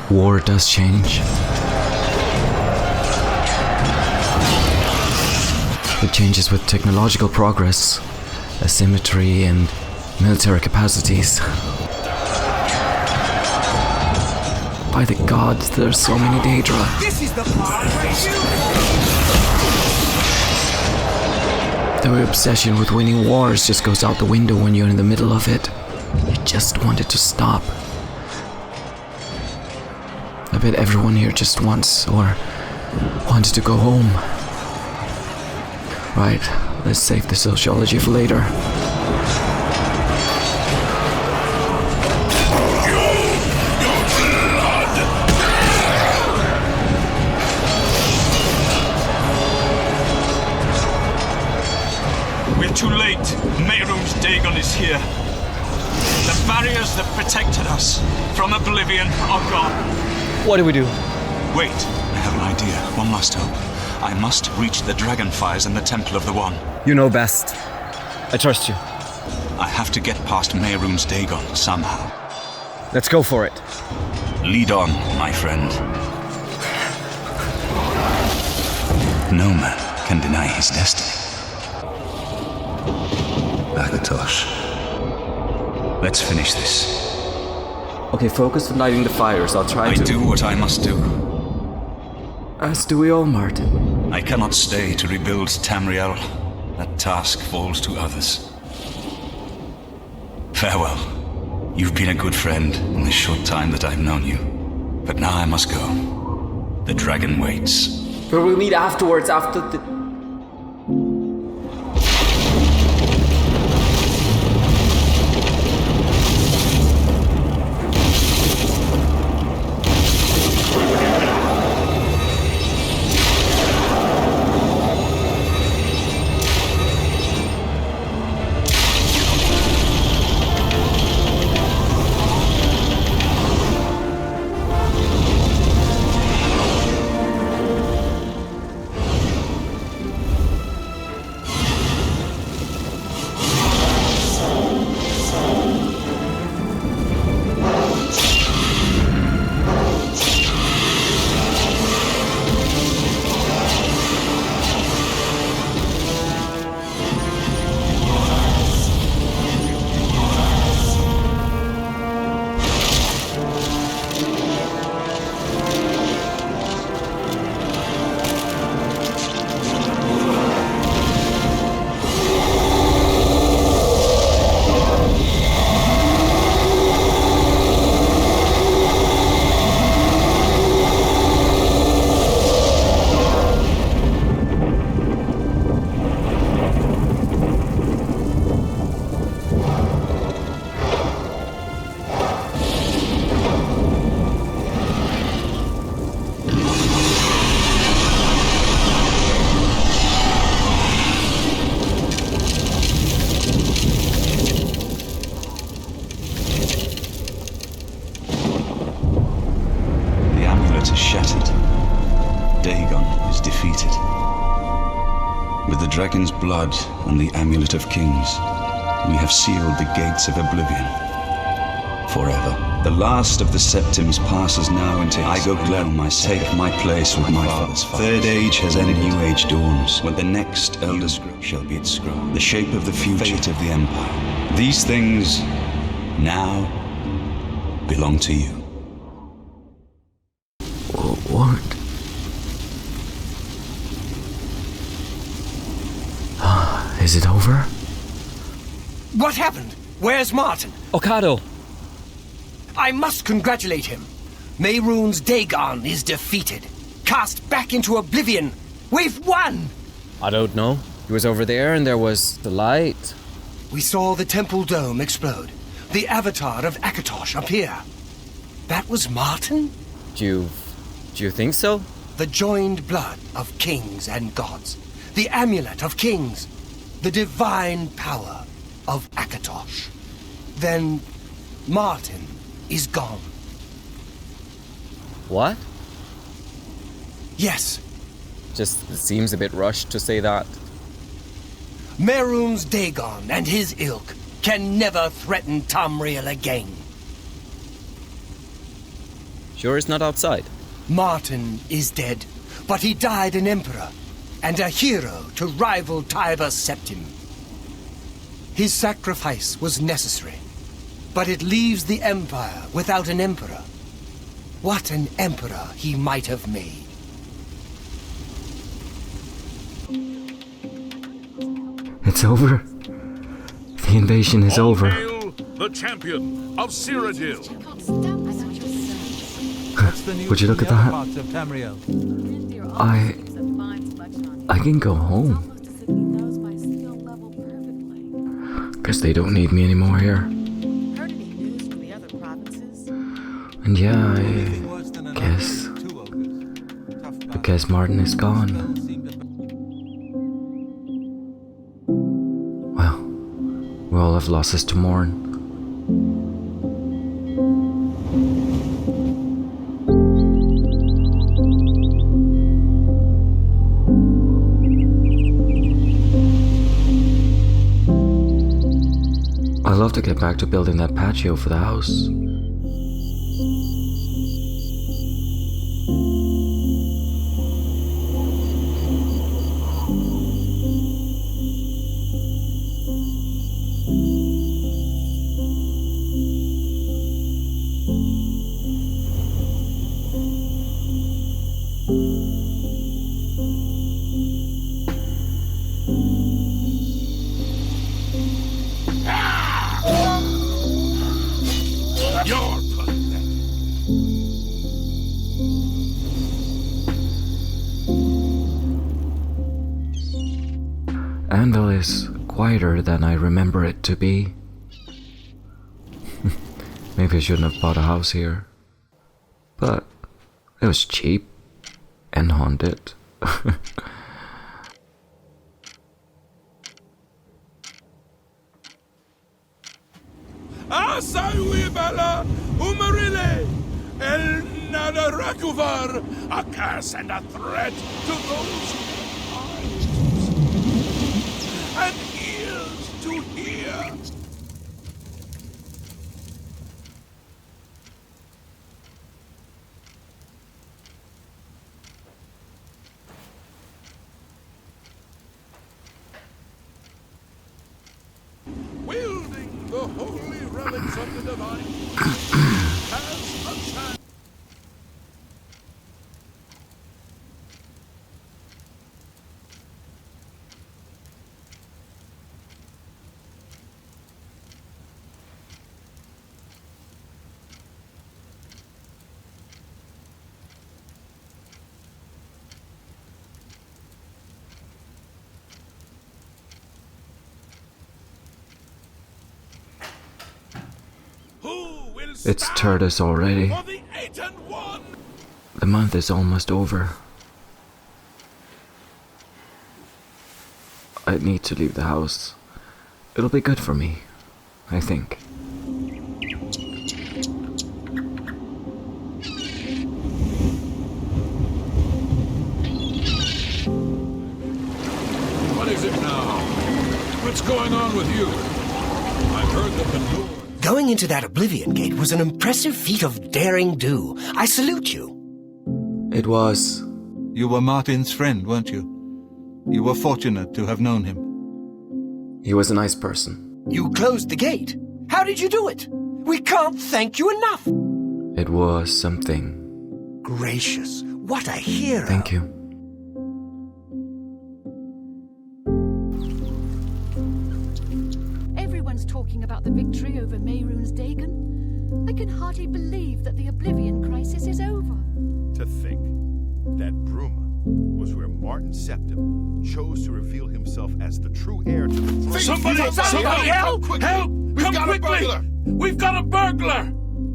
war does change. It changes with technological progress, asymmetry, and military capacities. By the gods, there are so many Daedra. This is the part where The obsession with winning wars just goes out the window when you're in the middle of it. You just want it to stop. I bet everyone here just wants, or wanted to go home. Right, let's save the sociology for later. We're too late. Mehrunes Dagon is here. The barriers that protected us from oblivion are gone. What do we do? Wait, I have an idea. One last hope. I must reach the dragonfires in the Temple of the One. You know best. I trust you. I have to get past Mehrunes Dagon somehow. Let's go for it. Lead on, my friend. No man can deny his destiny. Akatosh. Let's finish this. Okay, focus on lighting the fires. I'll try I to... do what I must do. As do we all, Martin. I cannot stay to rebuild Tamriel. That task falls to others. Farewell. You've been a good friend in the short time that I've known you. But now I must go. The dragon waits. But we'll meet afterwards, after the... With the dragon's blood and the amulet of kings, we have sealed the gates of oblivion forever. The last of the Septims passes now into I go glad myself, take my place with my father's father. Third age has ended, new age dawns, when the next elder scroll shall be its scroll, the shape of the future, fate of the empire. These things now belong to you. What? Is it over? What happened? Where's Martin? Okado! I must congratulate him. Mehrunes Dagon is defeated. Cast back into oblivion. We've won! I don't know. He was over there and there was the light. We saw the temple dome explode. The avatar of Akatosh appear. That was Martin? Do you think so? The joined blood of kings and gods. The amulet of kings. The divine power of Akatosh. Then Martin is gone. What? Yes. Just seems a bit rushed to say that. Mehrunes Dagon and his ilk can never threaten Tamriel again. Sure it's not outside? Martin is dead, but he died an emperor and a hero to rival Tiber Septim. His sacrifice was necessary, but it leaves the Empire without an emperor. What an emperor he might have made. It's over. The invasion is over. Hail the champion of Cyrodiil. Would you look at that? I can go home. Guess they don't need me anymore here. And yeah, I guess Martin is gone. Well, we all have losses to mourn. I'd love to get back to building that patio for the house. You're pathetic. Andal is quieter than I remember it to be. Maybe I shouldn't have bought a house here. But it was cheap and haunted. Asayuibala Umarile El Nadarakuvar, a curse and a threat to those who have eyes and ears to hear. Wielding the holy relics of the divine has a chance. It's Tertus already. For the 8 and 1. The month is almost over. I need to leave the house. It'll be good for me, I think. What is it now? What's going on with you? I've heard that the Nord... Going into that Oblivion Gate was an impressive feat of daring do. I salute you. It was. You were Martin's friend, weren't you? You were fortunate to have known him. He was a nice person. You closed the gate. How did you do it? We can't thank you enough. It was something. Gracious, what a hero. Thank you. Everyone's talking about the victory over Mehrunes Dagon. I can hardly believe that the Oblivion crisis is over. To think that Bruma was where Martin Septim chose to reveal himself as the true heir to the throne. Somebody help! Help! Come quickly! We've got a burglar!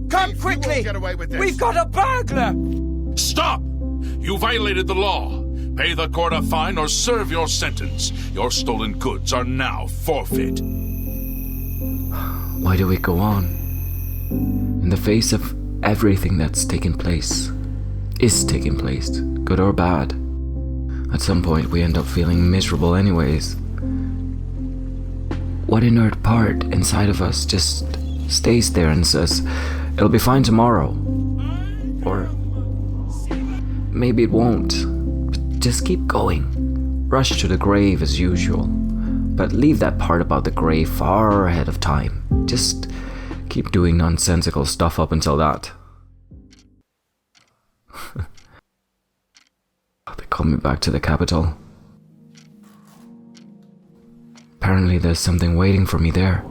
Come quickly! Get away with this. We've got a burglar! Stop! You violated the law. Pay the court a fine or serve your sentence. Your stolen goods are now forfeit. Why do we go on? In the face of everything that's taken place, is taking place, good or bad, at some point we end up feeling miserable anyways. What inert part inside of us just stays there and says, it'll be fine tomorrow? Or maybe it won't. But just keep going. Rush to the grave as usual. But leave that part about the grave far ahead of time. Just keep doing nonsensical stuff up until that. They called me back to the capital. Apparently there's something waiting for me there.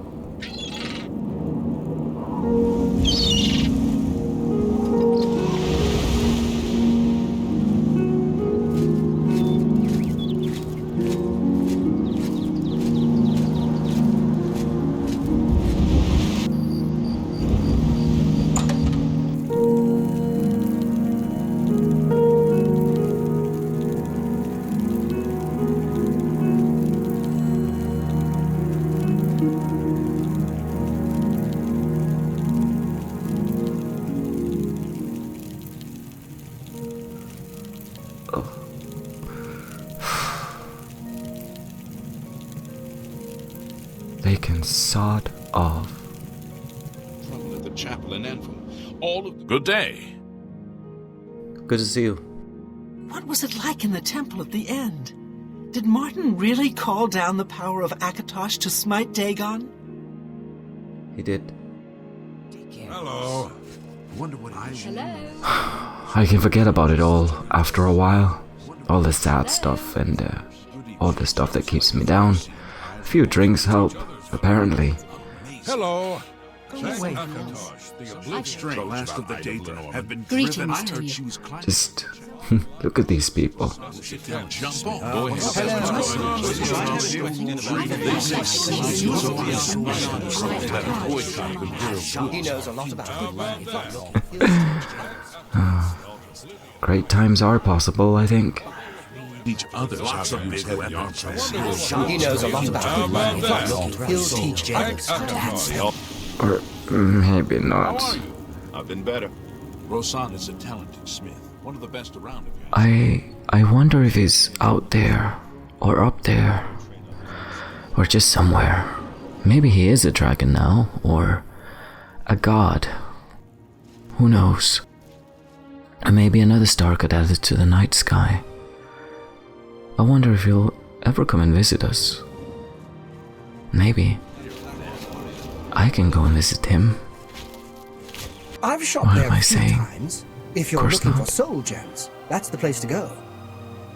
They can sod off. Trouble at the chapel in Enfield. All of Good day. Good to see you. What was it like in the temple at the end? Did Martin really call down the power of Akatosh to smite Dagon? He did. Hello. I wonder what I should. I can forget about it all after a while. All the sad stuff and all the stuff that keeps me down. A few drinks help, apparently. Hello. away. The last of the data have been Greetings driven. I to heard you. she was climbing. Just look at these people. Jump on. Go ahead. He knows a lot about it. Great times are possible, I think. Each other's how to use weapons. He knows a lot about it. He'll teach James. Or maybe not. I've been better. Rosan is a talented smith. One of the best around. If you I wonder if he's out there, or up there, or just somewhere. Maybe he is a dragon now, or a god. Who knows? And maybe another star got added to the night sky. I wonder if he'll ever come and visit us. Maybe I can go and visit him. I've shopped What there am I a few saying? times. If you're Course looking for not. soul gems, that's the place to go.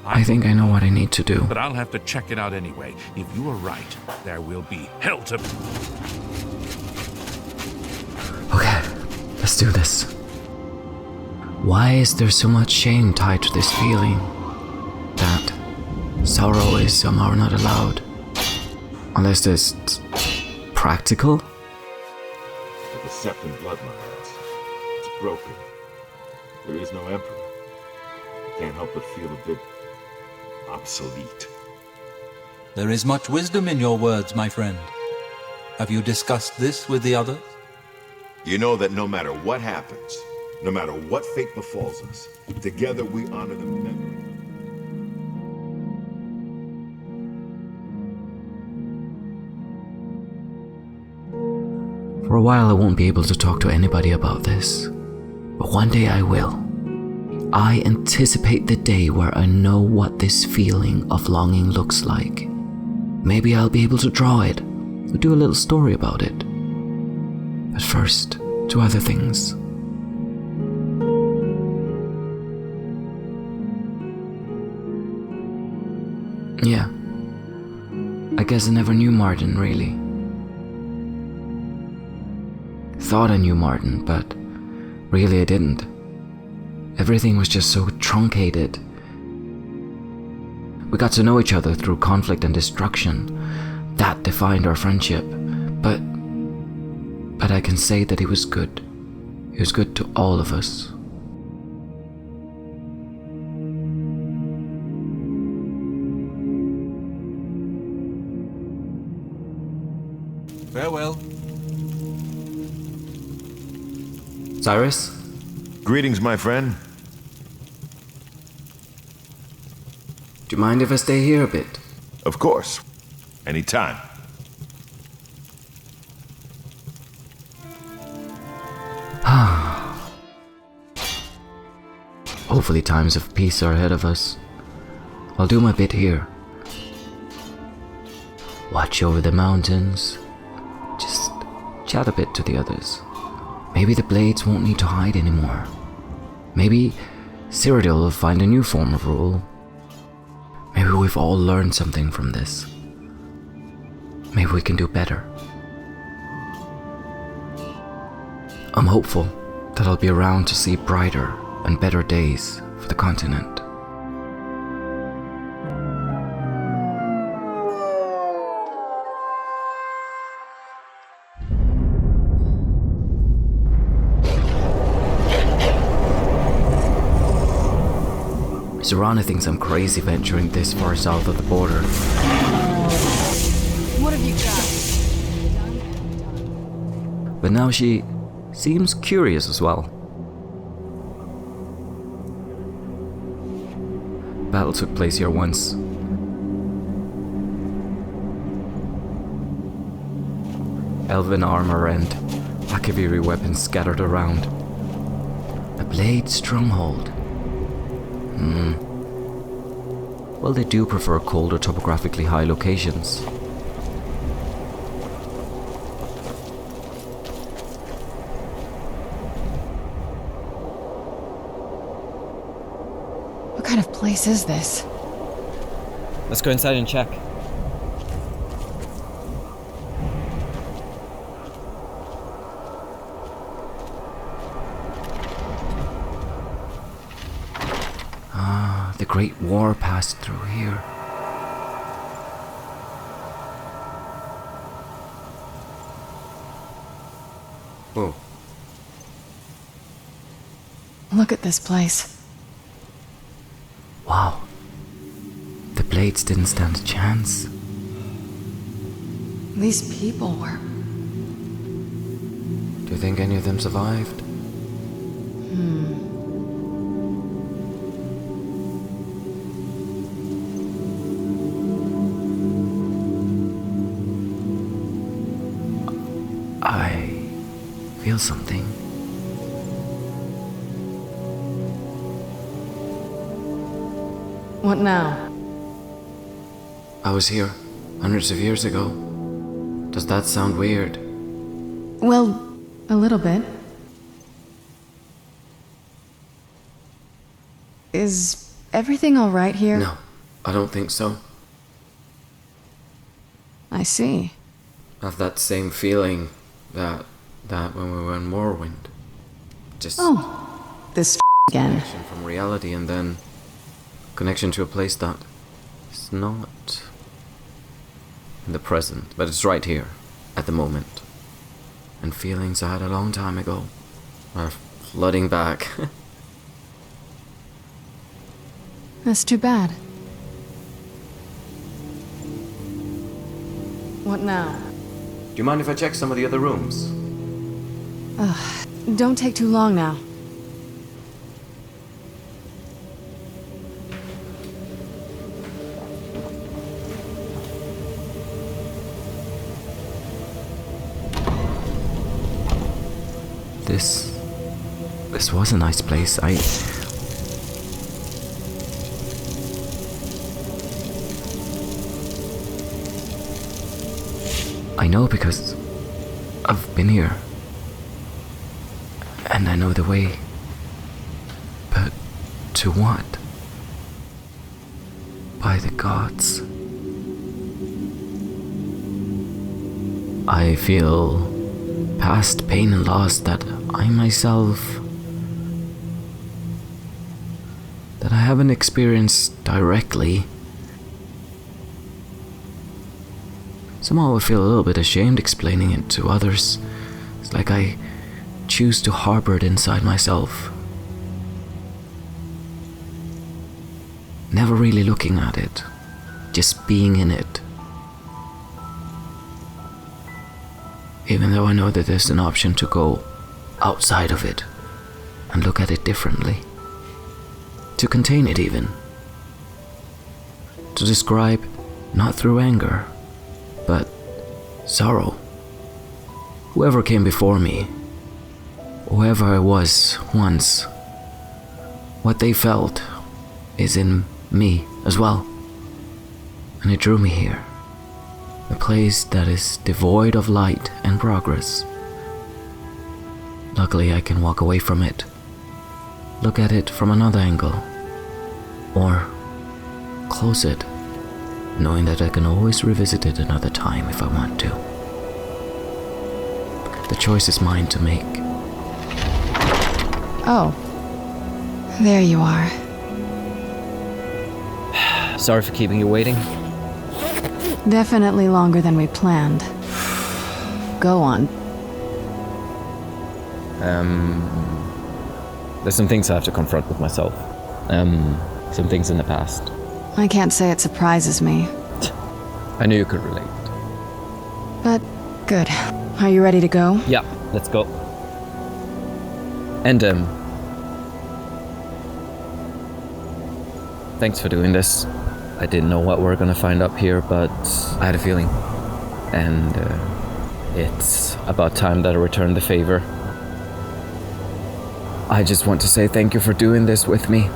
I think I know what I need to do. But I'll have to check it out anyway. If you are right, there will be hell to... Okay, let's do this. Why is there so much shame tied to this feeling? That sorrow is somehow not allowed. Unless it's practical? The Septim bloodlines. It's broken. There is no emperor. Can't help but feel a bit obsolete. There is much wisdom in your words, my friend. Have you discussed this with the others? You know that no matter what happens, no matter what fate befalls us, together we honor the memory. For a while I won't be able to talk to anybody about this. But one day I will. I anticipate the day where I know what this feeling of longing looks like. Maybe I'll be able to draw it, or do a little story about it. But first, to other things. Yeah. I guess I never knew Martin, really. Thought I knew Martin, but really I didn't. Everything was just so truncated. We got to know each other through conflict and destruction. That defined our friendship. But I can say that he was good. He was good to all of us. Farewell. Cyrus? Greetings, my friend. Do you mind if I stay here a bit? Of course. Anytime. Hopefully times of peace are ahead of us. I'll do my bit here. Watch over the mountains. Just chat a bit to the others. Maybe the Blades won't need to hide anymore. Maybe Cyrodiil will find a new form of rule. Maybe we've all learned something from this. Maybe we can do better. I'm hopeful that I'll be around to see brighter and better days for the continent. Serana thinks I'm crazy venturing this far south of the border. What have you got? But now she seems curious as well. Battle took place here once. Elven armor and Akaviri weapons scattered around. A Blade stronghold. Well, they do prefer colder topographically high locations. What kind of place is this? Let's go inside and check. The Great War passed through here. Whoa. Look at this place. Wow. The Blades didn't stand a chance. These people were... Do you think any of them survived? I feel something. What now? I was here hundreds of years ago. Does that sound weird? Well, a little bit. Is everything all right here? No, I don't think so. I see. I have that same feeling that when we were in Morrowind. Just This again. connection from reality and then connection to a place that is not in the present, but it's right here at the moment. And feelings I had a long time ago are flooding back. That's too bad. What now? Do you mind if I check some of the other rooms? Don't take too long now. This was a nice place. I know because I've been here. And I know the way. But to what? By the gods. I feel past pain and loss that I myself... that I haven't experienced directly. Somehow I feel a little bit ashamed explaining it to others. It's like I choose to harbor it inside myself. Never really looking at it, just being in it. Even though I know that there's an option to go outside of it and look at it differently. To contain it even. To describe not through anger, but sorrow. Whoever came before me, whoever I was once What they felt is in me as well. And it drew me here. A place that is devoid of light and progress. Luckily, I can walk away from it. Look at it from another angle. Or close it, knowing that I can always revisit it another time if I want to. The choice is mine to make. Oh. There you are. Sorry for keeping you waiting. Definitely longer than we planned. Go on. There's some things I have to confront with myself. Some things in the past. I can't say it surprises me. I knew you could relate. But good. Are you ready to go? Yeah, let's go. And, thanks for doing this. I didn't know what we were gonna find up here, but I had a feeling. And, it's about time that I returned the favor. I just want to say thank you for doing this with me.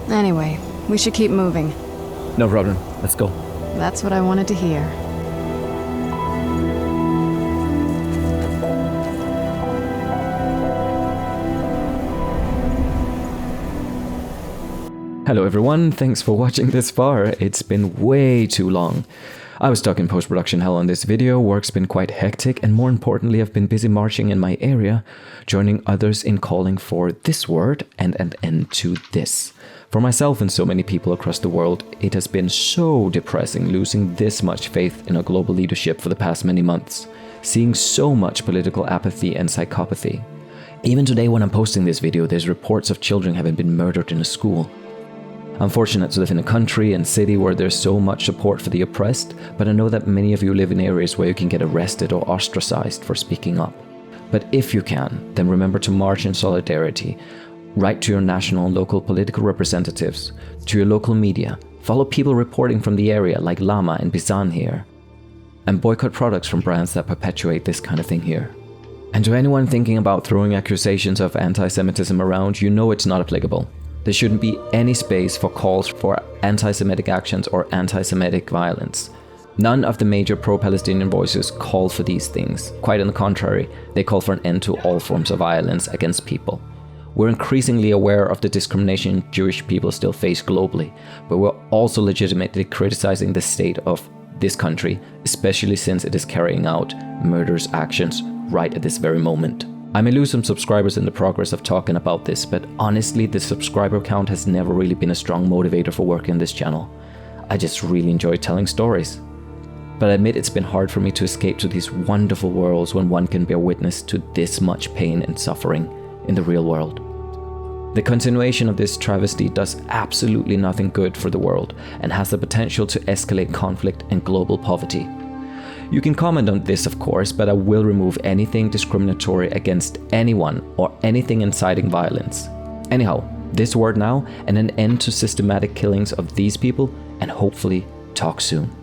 Anyway, we should keep moving. No problem. Let's go. That's what I wanted to hear. Hello everyone, thanks for watching this far. It's been way too long. I was stuck in post-production hell on this video, work's been quite hectic, and more importantly I've been busy marching in my area, joining others in calling for this word and an end to this. For myself and so many people across the world, it has been so depressing losing this much faith in a global leadership for the past many months, seeing so much political apathy and psychopathy. Even today when I'm posting this video, there's reports of children having been murdered in a school. I'm fortunate to live in a country and city where there's so much support for the oppressed, but I know that many of you live in areas where you can get arrested or ostracized for speaking up. But if you can, then remember to march in solidarity. Write to your national and local political representatives, to your local media, follow people reporting from the area like Lama and Bizan here, and boycott products from brands that perpetuate this kind of thing here. And to anyone thinking about throwing accusations of anti-Semitism around, you know it's not applicable. There shouldn't be any space for calls for anti-Semitic actions or anti-Semitic violence. None of the major pro-Palestinian voices call for these things. Quite on the contrary, they call for an end to all forms of violence against people. We're increasingly aware of the discrimination Jewish people still face globally, but we're also legitimately criticizing the state of this country, especially since it is carrying out murderous actions right at this very moment. I may lose some subscribers in the progress of talking about this, but honestly, the subscriber count has never really been a strong motivator for working on this channel. I just really enjoy telling stories. But I admit it's been hard for me to escape to these wonderful worlds when one can bear witness to this much pain and suffering in the real world. The continuation of this travesty does absolutely nothing good for the world and has the potential to escalate conflict and global poverty. You can comment on this, of course, but I will remove anything discriminatory against anyone or anything inciting violence. Anyhow, this word now and an end to systematic killings of these people, and hopefully talk soon.